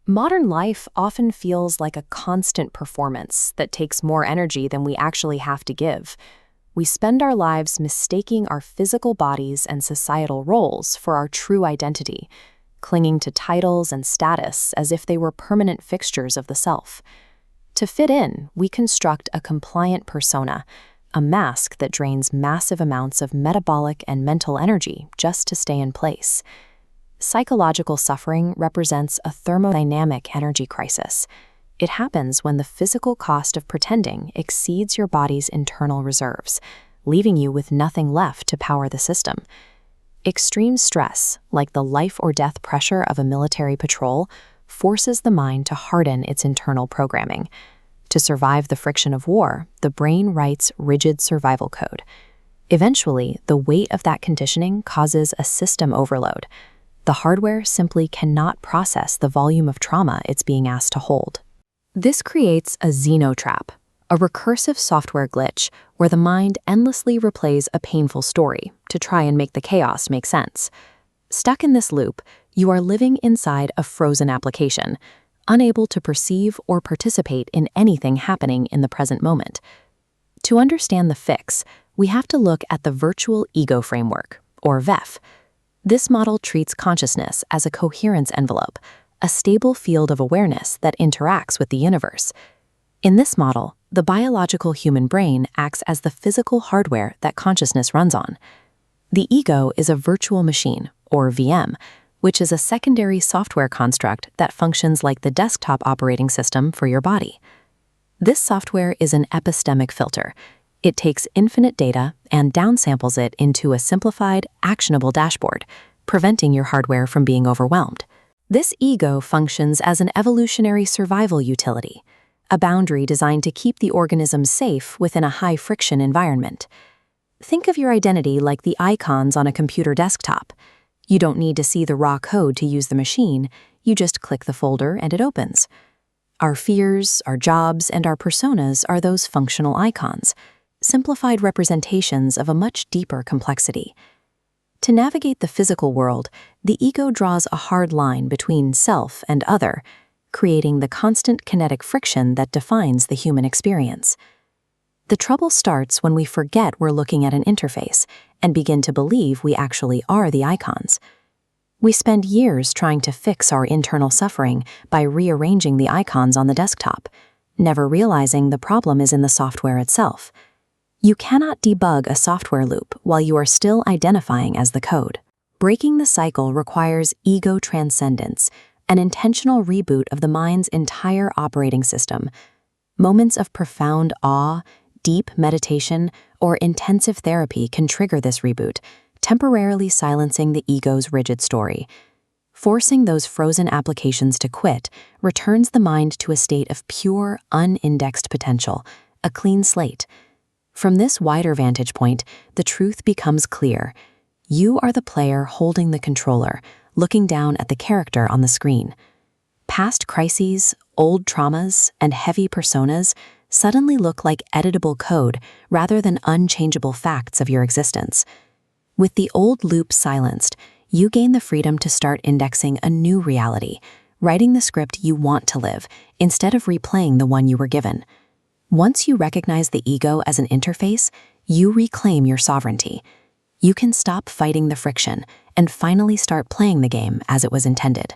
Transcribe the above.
Modern life often feels like a constant performance that takes more energy than we actually have to give. We spend our lives mistaking our physical bodies and societal roles for our true identity, clinging to titles and status as if they were permanent fixtures of the self. To fit in, we construct a compliant persona, a mask that drains massive amounts of metabolic and mental energy just to stay in place. Psychological suffering represents a thermodynamic energy crisis. It happens when the physical cost of pretending exceeds your body's internal reserves, leaving you with nothing left to power the system. Extreme stress, like the life-or-death pressure of a military patrol, forces the mind to harden its internal programming. To survive the friction of war, the brain writes rigid survival code. Eventually, the weight of that conditioning causes a system overload. The hardware simply cannot process the volume of trauma it's being asked to hold. This creates a Xenotrap, a recursive software glitch where the mind endlessly replays a painful story to try and make the chaos make sense. Stuck in this loop, you are living inside a frozen application, unable to perceive or participate in anything happening in the present moment. To understand the fix, we have to look at the virtual ego framework, or VEF. This model treats consciousness as a coherence envelope, a stable field of awareness that interacts with the universe. In this model, the biological human brain acts as the physical hardware that consciousness runs on. The ego is a virtual machine, or VM, which is a secondary software construct that functions like the desktop operating system for your body. This software is an epistemic filter. It takes infinite data and downsamples it into a simplified, actionable dashboard, preventing your hardware from being overwhelmed. This ego functions as an evolutionary survival utility, a boundary designed to keep the organism safe within a high-friction environment. Think of your identity like the icons on a computer desktop. You don't need to see the raw code to use the machine. You just click the folder and it opens. Our fears, our jobs, and our personas are those functional icons, simplified representations of a much deeper complexity. To navigate the physical world, the ego draws a hard line between self and other, creating the constant kinetic friction that defines the human experience. The trouble starts when we forget we're looking at an interface and begin to believe we actually are the icons. We spend years trying to fix our internal suffering by rearranging the icons on the desktop, never realizing the problem is in the software itself. You cannot debug a software loop while you are still identifying as the code. Breaking the cycle requires ego transcendence, an intentional reboot of the mind's entire operating system. Moments of profound awe, deep meditation, or intensive therapy can trigger this reboot, temporarily silencing the ego's rigid story. Forcing those frozen applications to quit returns the mind to a state of pure, unindexed potential, a clean slate. From this wider vantage point, the truth becomes clear. You are the player holding the controller, looking down at the character on the screen. Past crises, old traumas, and heavy personas suddenly look like editable code rather than unchangeable facts of your existence. With the old loop silenced, you gain the freedom to start indexing a new reality, writing the script you want to live instead of replaying the one you were given. Once you recognize the ego as an interface, you reclaim your sovereignty. You can stop fighting the friction and finally start playing the game as it was intended.